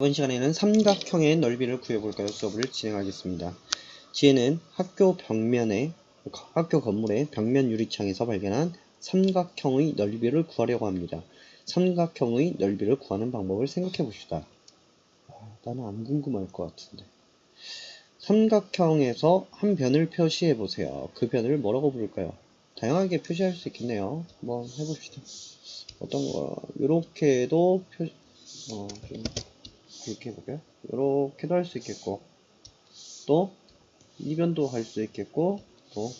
이번 시간에는 삼각형의 넓이를 구해볼까요? 수업을 진행하겠습니다. 지혜는 학교 건물의 벽면 유리창에서 발견한 삼각형의 넓이를 구하려고 합니다. 삼각형의 넓이를 구하는 방법을 생각해 봅시다. 나는 안 궁금할 것 같은데. 삼각형에서 한 변을 표시해 보세요. 그 변을 뭐라고 부를까요? 다양하게 표시할 수 있겠네요. 한번 해봅시다. 어떤 거, 요렇게도 좀 이렇게 해볼까요? 이렇게도 할 수 있겠고, 또 이변도 할 수 있겠고, 또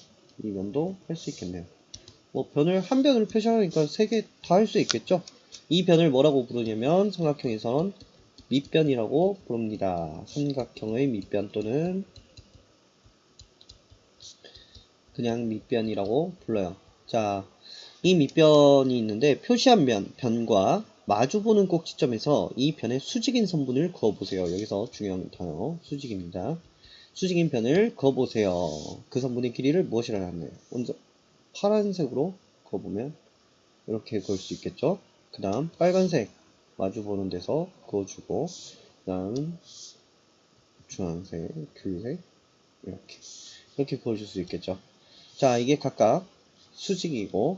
이변도 할 수 있겠네요. 한 변을 표시하니까 세 개 다 할 수 있겠죠? 이 변을 뭐라고 부르냐면 삼각형에선 밑변이라고 부릅니다. 삼각형의 밑변 또는 그냥 밑변이라고 불러요. 자, 이 밑변이 있는데 표시한 변과 마주보는 꼭지점에서 이 변의 수직인 선분을 그어보세요. 여기서 중요한 단어 수직입니다. 수직인 변을 그어보세요. 그 선분의 길이를 무엇이라 하나요? 먼저 파란색으로 그어보면 이렇게 그을 수 있겠죠. 그 다음 빨간색 마주보는 데서 그어주고, 그 다음 주황색, 귤색 이렇게 그어줄 수 있겠죠. 자, 이게 각각 수직인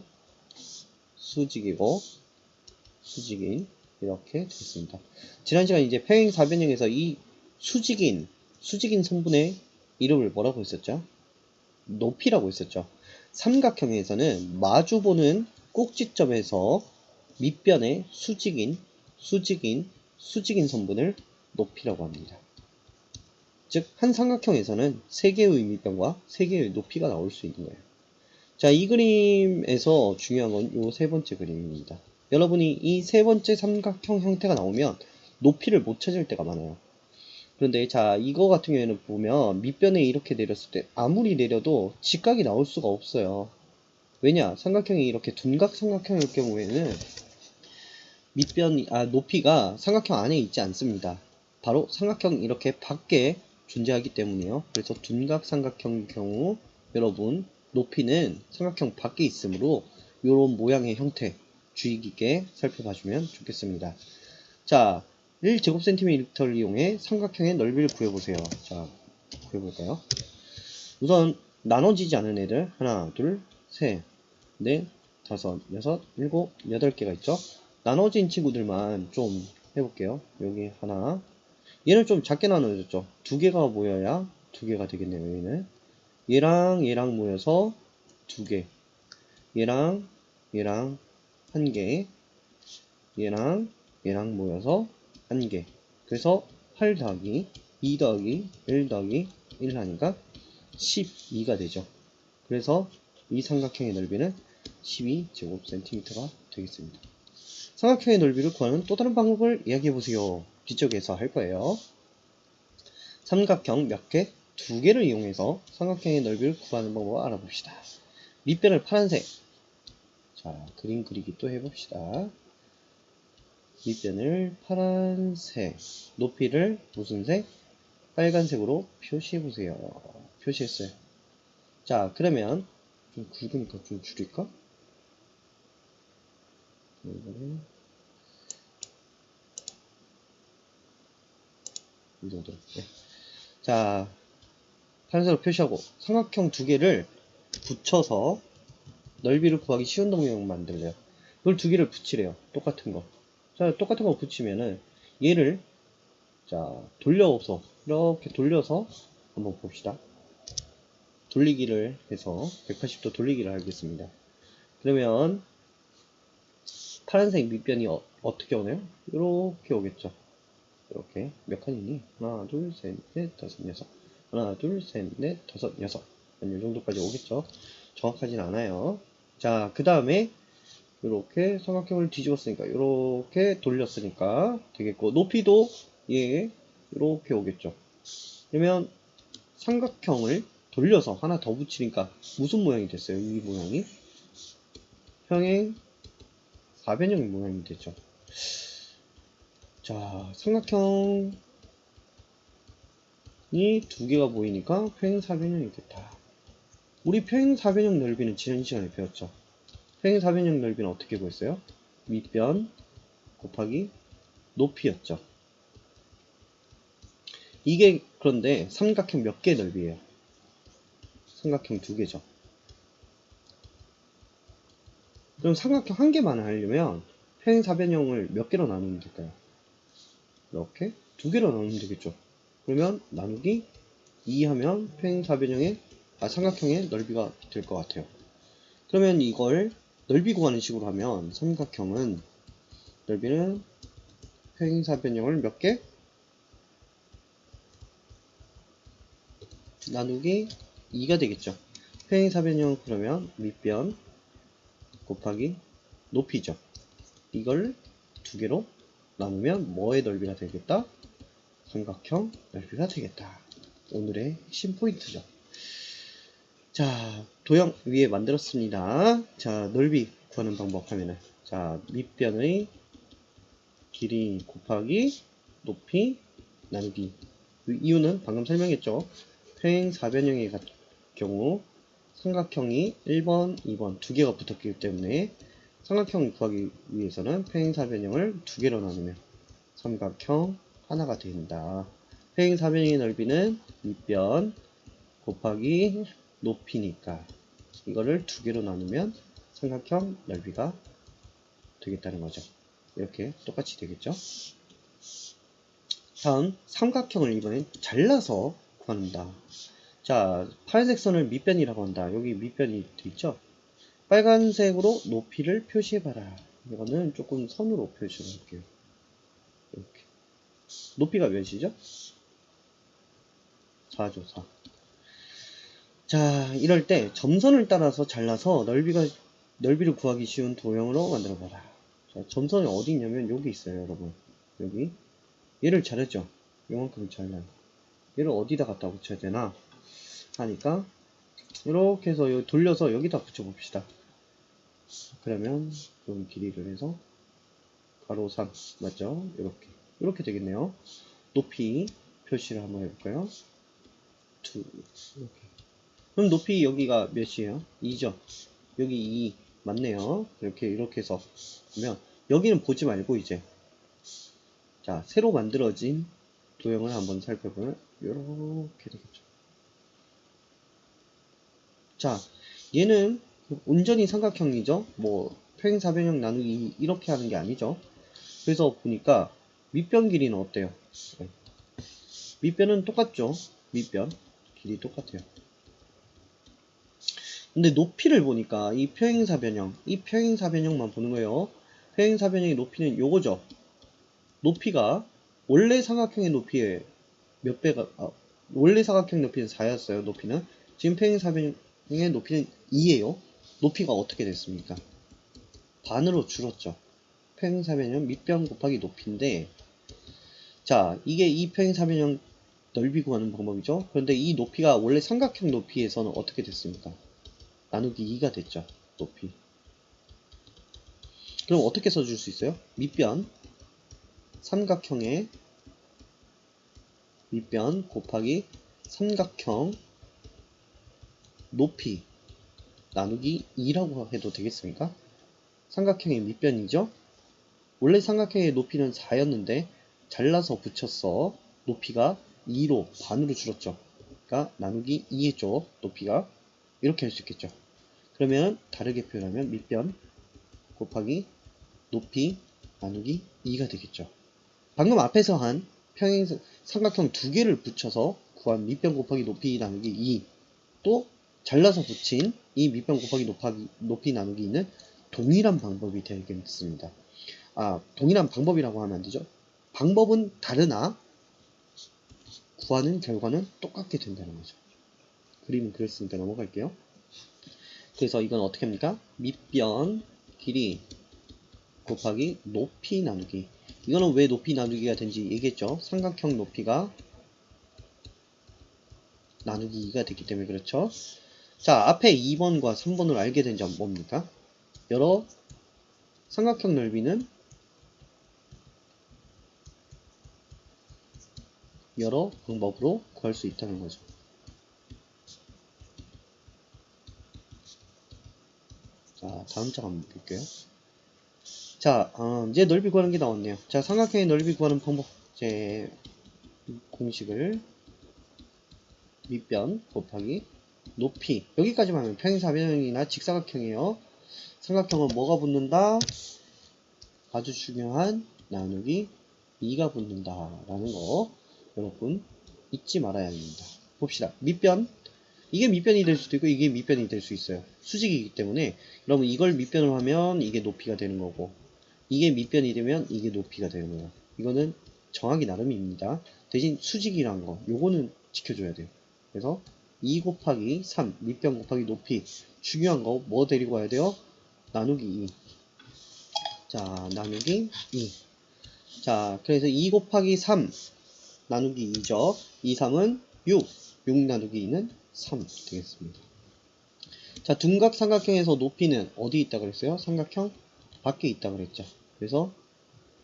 이렇게 됐습니다. 지난 시간 이제 평행사변형에서 이 수직인 성분의 이름을 뭐라고 했었죠? 높이라고 했었죠. 삼각형에서는 마주보는 꼭지점에서 밑변의 수직인 성분을 높이라고 합니다. 즉, 한 삼각형에서는 3개의 밑변과 3개의 높이가 나올 수 있는 거예요. 자, 이 그림에서 중요한 건 이 세 번째 그림입니다. 여러분이 이 세 번째 삼각형 형태가 나오면 높이를 못 찾을 때가 많아요. 그런데 자, 이거 같은 경우에는 보면 밑변에 이렇게 내렸을 때 아무리 내려도 직각이 나올 수가 없어요. 왜냐? 삼각형이 이렇게 둔각 삼각형일 경우에는 높이가 삼각형 안에 있지 않습니다. 바로 삼각형 이렇게 밖에 존재하기 때문이에요. 그래서 둔각 삼각형 경우 여러분 높이는 삼각형 밖에 있으므로 이런 모양의 형태 주의 깊게 살펴봐주면 좋겠습니다. 자, 1제곱cm를 이용해 삼각형의 넓이를 구해보세요. 자, 구해볼까요? 우선 나눠지지 않은 애들 하나, 둘, 셋, 넷, 다섯, 여섯, 일곱, 8개가 있죠? 나눠진 친구들만 좀 해볼게요. 여기 하나, 얘는 좀 작게 나눠졌죠? 2개가 모여야 2개가 되겠네요. 얘랑 모여서 2개, 얘랑 1개, 얘랑 모여서 1개. 그래서 8 더하기 2 더하기 1 더하기 1 하니까 12가 되죠. 그래서 이 삼각형의 넓이는 12제곱cm가 되겠습니다. 삼각형의 넓이를 구하는 또 다른 방법을 이야기해보세요. 뒤쪽에서 할 거예요. 삼각형 몇 개? 2개를 이용해서 삼각형의 넓이를 구하는 방법을 알아봅시다. 밑변을 파란색. 자, 그림 그리기 또 해봅시다. 밑변을 파란색, 높이를 무슨 색? 빨간색으로 표시해보세요. 표시했어요. 자, 그러면 좀 굵으니까 좀 줄일까? 이거를 이 정도. 네. 자, 파란색으로 표시하고 삼각형 2개를 붙여서 넓이를 구하기 쉬운 동영 만들래요. 이걸 2개를 붙이래요. 똑같은 거. 자, 똑같은 거 붙이면은 얘를 자 돌려서 이렇게 돌려서 한번 봅시다. 돌리기를 해서 180도 돌리기를 하겠습니다. 그러면 파란색 밑변이 어떻게 오나요? 이렇게 오겠죠. 이렇게 몇 칸이니? 하나, 둘, 셋, 넷, 다섯, 여섯. 하나, 둘, 셋, 넷, 다섯, 여섯. 이 정도까지 오겠죠. 정확하진 않아요. 자, 그 다음에 이렇게 삼각형을 뒤집었으니까 이렇게 돌렸으니까 되겠고, 높이도 이렇게 오겠죠. 그러면 삼각형을 돌려서 하나 더 붙이니까 무슨 모양이 됐어요? 이 모양이 평행 사변형 모양이 됐죠. 자, 삼각형이 2개가 보이니까 평행사변형이 됐다. 우리 평행사변형 넓이는 지난 시간에 배웠죠. 평행사변형 넓이는 어떻게 구했어요? 밑변 곱하기 높이였죠. 이게 그런데 삼각형 몇 개 넓이에요? 삼각형 2개죠. 그럼 삼각형 한 개만 하려면 평행사변형을 몇 개로 나누면 될까요? 이렇게 2개로 나누면 되겠죠. 그러면 나누기 2 하면 평행사변형의 삼각형의 넓이가 될 것 같아요. 그러면 이걸 넓이 구하는 식으로 하면 삼각형은 넓이는 평행사변형을 몇 개? 나누기 2가 되겠죠. 평행사변형 그러면 밑변 곱하기 높이죠. 이걸 2개로 나누면 뭐의 넓이가 되겠다? 삼각형 넓이가 되겠다. 오늘의 핵심 포인트죠. 자, 도형 위에 만들었습니다. 자, 넓이 구하는 방법 하면은, 자, 밑변의 길이 곱하기 높이 나누기. 이유는 방금 설명했죠. 평행사변형의 경우 삼각형이 1번, 2번 2개가 붙었기 때문에 삼각형 구하기 위해서는 평행사변형을 2개로 나누면 삼각형 하나가 된다. 평행사변형의 넓이는 밑변 곱하기 높이니까 이거를 2개로 나누면 삼각형 넓이가 되겠다는 거죠. 이렇게 똑같이 되겠죠. 다음 삼각형을 이번엔 잘라서 구한다. 자, 파란색 선을 밑변이라고 한다. 여기 밑변이 있죠. 빨간색으로 높이를 표시해봐라. 이거는 조금 선으로 표시를 할게요. 이렇게 높이가 몇이죠? 4죠. 4. 자, 이럴 때 점선을 따라서 잘라서 넓이를 구하기 쉬운 도형으로 만들어봐라. 자, 점선이 어디 있냐면 여기 있어요, 여러분. 여기. 얘를 자르죠. 이만큼 잘라요. 얘를 어디다 갖다 붙여야 되나 하니까 이렇게 해서 여기 돌려서 여기다 붙여봅시다. 그러면 여기 길이를 해서 가로 3 맞죠? 이렇게 되겠네요. 높이 표시를 한번 해볼까요? 2 이렇게. 그럼 높이 여기가 몇이에요? 2죠. 여기 2 맞네요. 이렇게 해서 보면 여기는 보지 말고 이제 자 새로 만들어진 도형을 한번 살펴보면 이렇게 되겠죠. 자 얘는 온전히 삼각형이죠. 뭐 평행사변형 나누기 이렇게 하는 게 아니죠. 그래서 보니까 밑변 길이는 어때요? 밑변은 똑같죠. 밑변 길이 똑같아요. 근데 높이를 보니까 이 평행사변형만 보는 거예요. 평행사변형의 높이는 요거죠. 높이가 원래 삼각형의 높이의 몇 배가 원래 삼각형 높이는 4였어요. 높이는 지금 평행사변형의 높이는 2예요. 높이가 어떻게 됐습니까? 반으로 줄었죠. 평행사변형 밑변 곱하기 높이인데 자 이게 이 평행사변형 넓이 구하는 방법이죠. 그런데 이 높이가 원래 삼각형 높이에서는 어떻게 됐습니까? 나누기 2가 됐죠. 높이. 그럼 어떻게 써줄 수 있어요? 밑변 삼각형의 밑변 곱하기 삼각형 높이 나누기 2라고 해도 되겠습니까? 삼각형의 밑변이죠. 원래 삼각형의 높이는 4였는데 잘라서 붙였어. 높이가 2로 반으로 줄었죠. 그러니까 나누기 2죠. 높이가 이렇게 할 수 있겠죠. 그러면 다르게 표현하면 밑변 곱하기 높이 나누기 2가 되겠죠. 방금 앞에서 한 삼각형 2개를 붙여서 구한 밑변 곱하기 높이 나누기 2 또 잘라서 붙인 이 밑변 곱하기 높이 나누기 2는 동일한 방법이 되겠습니다. 동일한 방법이라고 하면 안 되죠. 방법은 다르나 구하는 결과는 똑같게 된다는 거죠. 그림은 그랬으니까 넘어갈게요. 그래서 이건 어떻게 합니까? 밑변 길이 곱하기 높이 나누기. 이거는 왜 높이 나누기가 된지 얘기했죠. 삼각형 높이가 나누기 2가 되기 때문에 그렇죠. 자, 앞에 2번과 3번을 알게 된 점 뭡니까? 여러 삼각형 넓이는 여러 방법으로 구할 수 있다는 거죠. 자, 다음 장 한번 볼게요. 자, 이제 넓이 구하는 게 나왔네요. 자, 삼각형의 넓이 구하는 방법. 이제 공식을 밑변 곱하기 높이, 여기까지만 하면 평행사변형이나 직사각형이에요. 삼각형은 뭐가 붙는다? 아주 중요한 나누기 2가 붙는다 라는 거 여러분 잊지 말아야 합니다. 봅시다. 밑변, 이게 밑변이 될 수도 있고 이게 밑변이 될 수 있어요. 수직이기 때문에 여러분 이걸 밑변을 하면 이게 높이가 되는 거고, 이게 밑변이 되면 이게 높이가 되는 거예요. 이거는 정하기 나름입니다. 대신 수직이란 거 요거는 지켜줘야 돼요. 그래서 2 곱하기 3 밑변 곱하기 높이, 중요한 거 뭐 데리고 와야 돼요? 나누기 2. 자, 나누기 2. 자, 그래서 2 곱하기 3 나누기 2죠. 2, 3은 6. 6 나누기 2는 3 되겠습니다. 자, 둔각 삼각형에서 높이는 어디 있다 그랬어요? 삼각형 밖에 있다 그랬죠. 그래서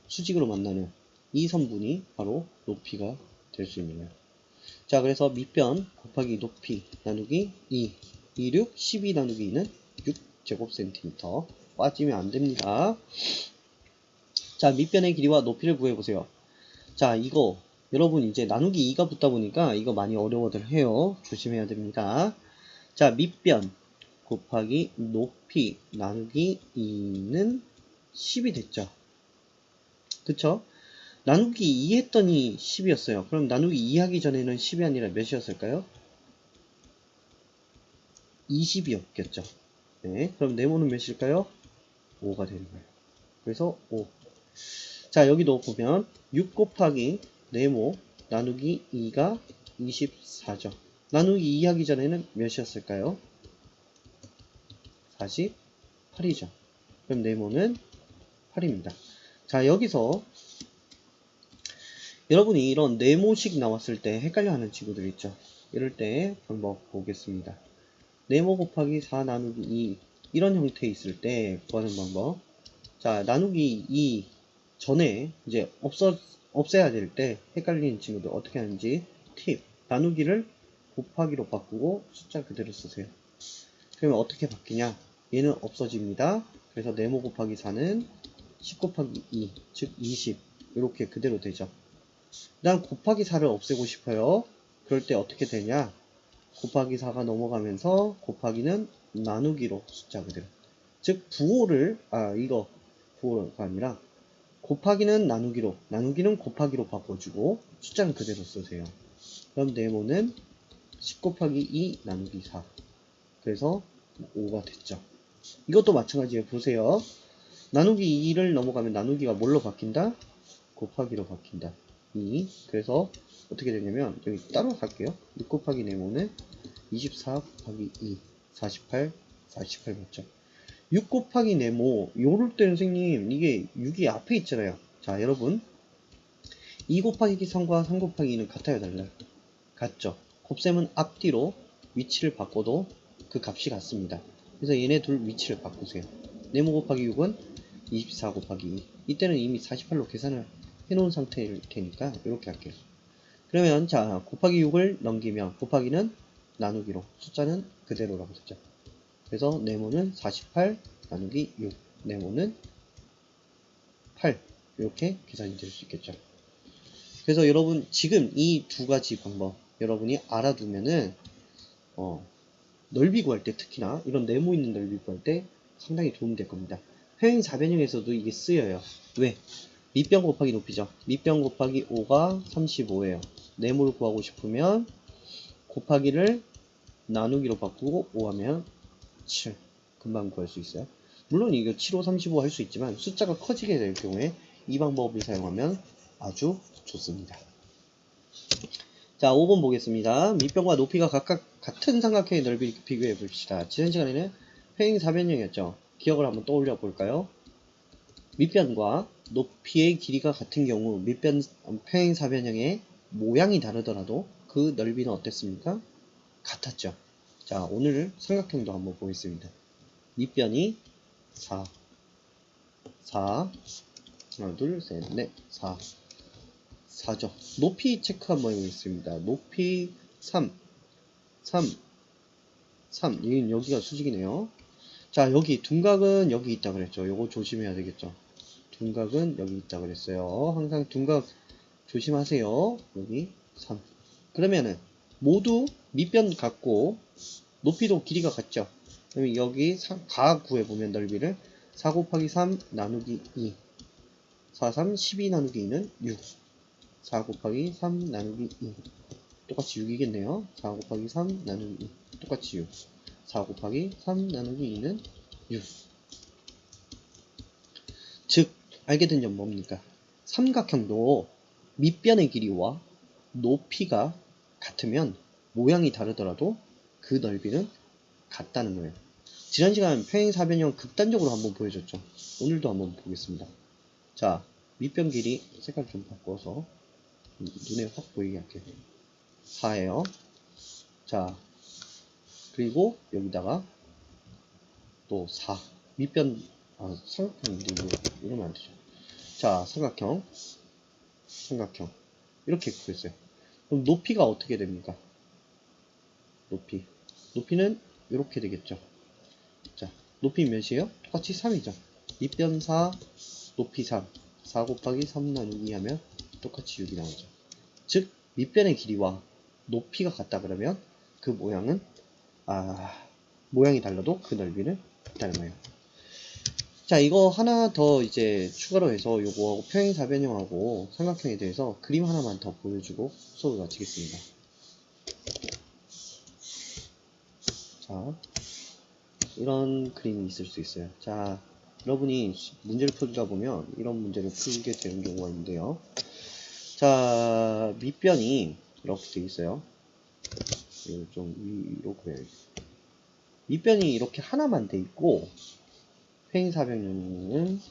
수직으로 만나는 이 선분이 바로 높이가 될 수 있는 거예요. 자, 그래서 밑변 곱하기 높이 나누기 2. 2, 6, 12 나누기 2는 6제곱센티미터. 빠지면 안 됩니다. 자, 밑변의 길이와 높이를 구해보세요. 자, 이거 여러분 이제 나누기 2가 붙다 보니까 이거 많이 어려워들 해요. 조심해야 됩니다. 자, 밑변 곱하기 높이 나누기 2는 10이 됐죠. 그쵸? 나누기 2 했더니 10이었어요. 그럼 나누기 2 하기 전에는 10이 아니라 몇이었을까요? 20이었겠죠. 네, 그럼 네모는 몇일까요? 5가 되는 거예요. 그래서 5. 자, 여기도 보면 6 곱하기 네모 나누기 2가 24죠. 나누기 2 하기 전에는 몇이었을까요? 48이죠. 그럼 네모는 8입니다. 자, 여기서 여러분이 이런 네모식 나왔을 때 헷갈려하는 친구들 있죠. 이럴 때 방법 보겠습니다. 네모 곱하기 4 나누기 2 이런 형태 있을 때 구하는 방법. 자, 나누기 2 전에 이제 없애야 될 때 헷갈리는 친구들 어떻게 하는지 팁. 나누기를 곱하기로 바꾸고 숫자 그대로 쓰세요. 그러면 어떻게 바뀌냐? 얘는 없어집니다. 그래서 네모 곱하기 4는 10 곱하기 2, 즉 20 이렇게 그대로 되죠. 난 곱하기 4를 없애고 싶어요. 그럴 때 어떻게 되냐? 곱하기 4가 넘어가면서 곱하기는 나누기로 숫자 그대로. 즉 부호를 부호가 아니라 곱하기는 나누기로, 나누기는 곱하기로 바꿔주고 숫자는 그대로 쓰세요. 그럼 네모는 10 곱하기 2 나누기 4. 그래서 5가 됐죠. 이것도 마찬가지예요. 보세요. 나누기 2를 넘어가면 나누기가 뭘로 바뀐다? 곱하기로 바뀐다. 2. 그래서 어떻게 되냐면 여기 따로 할게요. 6 곱하기 네모는 24 곱하기 2 48 맞죠? 6 곱하기 네모 요럴 때 선생님 이게 6이 앞에 있잖아요. 자, 여러분 2 곱하기 3과 3 곱하기 2는 같아요, 달라요? 같죠? 곱셈은 앞뒤로 위치를 바꿔도 그 값이 같습니다. 그래서 얘네 둘 위치를 바꾸세요. 네모 곱하기 6은 24 곱하기 2. 이때는 이미 48로 계산을 해놓은 상태일 테니까 이렇게 할게요. 그러면 자, 곱하기 6을 넘기면 곱하기는 나누기로 숫자는 그대로라고 했죠. 그래서 네모는 48 나누기 6, 네모는 8 이렇게 계산이 될 수 있겠죠. 그래서 여러분 지금 이 두 가지 방법 여러분이 알아두면은 넓이 구할 때 특히나 이런 네모 있는 넓이 구할 때 상당히 도움이 될 겁니다. 평행사변형에서도 이게 쓰여요. 왜? 밑변 곱하기 높이죠. 밑변 곱하기 5가 35예요. 네모를 구하고 싶으면 곱하기를 나누기로 바꾸고 5 하면 7 금방 구할 수 있어요. 물론 이거 7, 5, 35 할 수 있지만 숫자가 커지게 될 경우에 이 방법을 사용하면 아주 좋습니다. 자, 5번 보겠습니다. 밑변과 높이가 각각 같은 삼각형의 넓이를 비교해 봅시다. 지난 시간에는 평행사변형이었죠. 기억을 한번 떠올려 볼까요? 밑변과 높이의 길이가 같은 경우 평행사변형의 모양이 다르더라도 그 넓이는 어땠습니까? 같았죠. 자, 오늘 삼각형도 한번 보겠습니다. 밑변이 4 하나 둘 셋 넷 4죠. 높이 체크 한번 해보겠습니다. 높이 3 여기가 수직이네요. 자, 여기 둔각은 여기 있다 그랬죠. 요거 조심해야 되겠죠. 둔각은 여기 있다 그랬어요. 항상 둔각 조심하세요. 여기 3. 그러면은 모두 밑변 같고 높이도 길이가 같죠. 그러면 여기 가 구해보면 넓이를 4 곱하기 3 나누기 2 4, 3, 12 나누기 2는 6 4 곱하기 3 나누기 2 똑같이 6이겠네요. 4 곱하기 3 나누기 2 똑같이 6 4 곱하기 3 나누기 2는 6. 즉 알게 된 점 뭡니까? 삼각형도 밑변의 길이와 높이가 같으면 모양이 다르더라도 그 넓이는 같다는 거예요. 지난 시간 평행사변형 극단적으로 한번 보여줬죠. 오늘도 한번 보겠습니다. 자, 밑변 길이 색깔 좀 바꿔서 눈에 확 보이게 할게요. 4예요. 자, 그리고 여기다가 또 4. 밑변, 삼각형인데 이러면 안 되죠. 자, 삼각형. 이렇게 구했어요. 그럼 높이가 어떻게 됩니까? 높이는 이렇게 되겠죠. 자, 높이 몇이에요? 똑같이 3이죠. 밑변 4, 높이 3. 4 곱하기 3 나누기 하면 똑같이 6이 나오죠. 즉, 밑변의 길이와 높이가 같다 그러면 그 모양은, 모양이 달라도 그 넓이는 같다는 거예요. 자, 이거 하나 더 이제 추가로 해서 요거 평행사변형하고 삼각형에 대해서 그림 하나만 더 보여주고 수업을 마치겠습니다. 자, 이런 그림이 있을 수 있어요. 자, 여러분이 문제를 풀다 보면 이런 문제를 풀게 되는 경우가 있는데요. 자, 밑변이 이렇게 되어 있어요. 좀 위로 그려야겠어요. 밑변이 이렇게 하나만 돼 있고 평행사변형은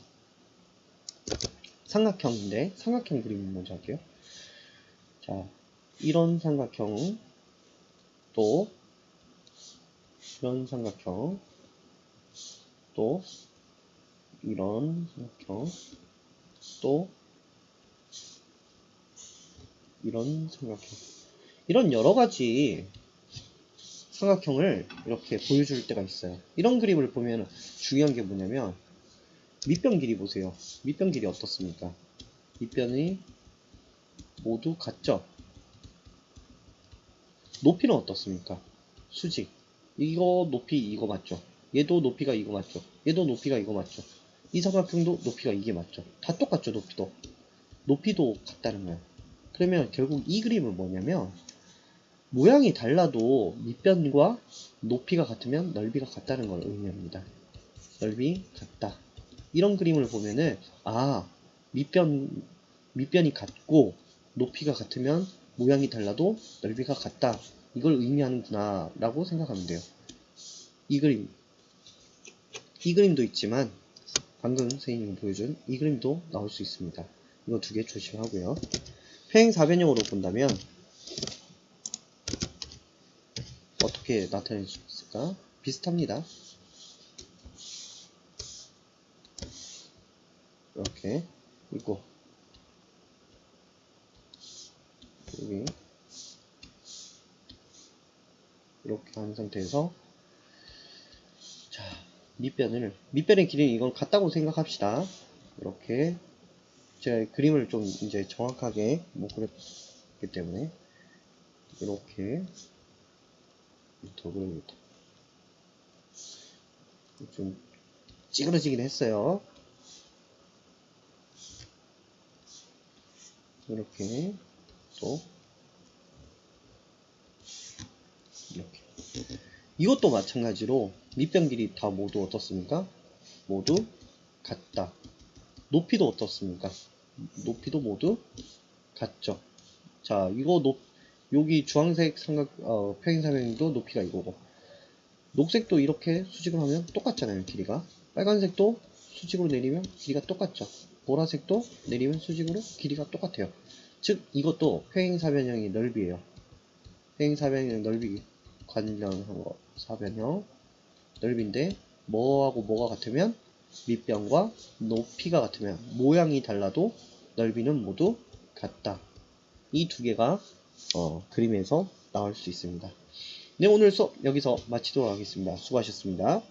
삼각형인데 삼각형 그림 먼저 할게요. 자, 이런 삼각형 또 이런 삼각형 또 이런 삼각형 또 이런 삼각형 이런 여러가지 삼각형을 이렇게 보여줄 때가 있어요. 이런 그림을 보면 중요한 게 뭐냐면 밑변 길이 보세요. 밑변 길이 어떻습니까? 밑변이 모두 같죠? 높이는 어떻습니까? 수직. 이거 높이 이거 맞죠? 얘도 높이가 이거 맞죠? 얘도 높이가 이거 맞죠? 이 삼각형도 높이가 이게 맞죠? 다 똑같죠, 높이도. 높이도 같다는 거예요. 그러면 결국 이 그림은 뭐냐면 모양이 달라도 밑변과 높이가 같으면 넓이가 같다는 걸 의미합니다. 넓이 같다. 이런 그림을 보면은 밑변이 같고 높이가 같으면 모양이 달라도 넓이가 같다. 이걸 의미하는구나 라고 생각하면 돼요. 이 그림도 있지만 방금 선생님이 보여준 이 그림도 나올 수 있습니다. 이거 두 개 조심하고요. 평행사변형으로 본다면 어떻게 나타낼 수 있을까? 비슷합니다. 이렇게 있고 여기 이렇게 한 상태에서 자, 밑변의 길이는 이건 같다고 생각합시다. 이렇게 제가 그림을 좀 이제 정확하게 못 그렸기 때문에 이렇게 더 그려야겠다. 좀 찌그러지긴 했어요. 이렇게 또 이렇게 이것도 마찬가지로 밑변 길이 다 모두 어떻습니까? 모두 같다. 높이도 어떻습니까? 높이도 모두 같죠. 자, 여기 주황색 평행사변도 높이가 이거고 녹색도 이렇게 수직을 하면 똑같잖아요, 길이가. 빨간색도 수직으로 내리면 길이가 똑같죠. 보라색도 내리면 수직으로 길이가 똑같아요. 즉 이것도 평행사변형의 넓이에요. 평행사변형 넓이 관련한 거 사변형 넓이인데 뭐하고 뭐가 같으면 밑변과 높이가 같으면 모양이 달라도 넓이는 모두 같다. 이 두 개가 그림에서 나올 수 있습니다. 네, 오늘 수업 여기서 마치도록 하겠습니다. 수고하셨습니다.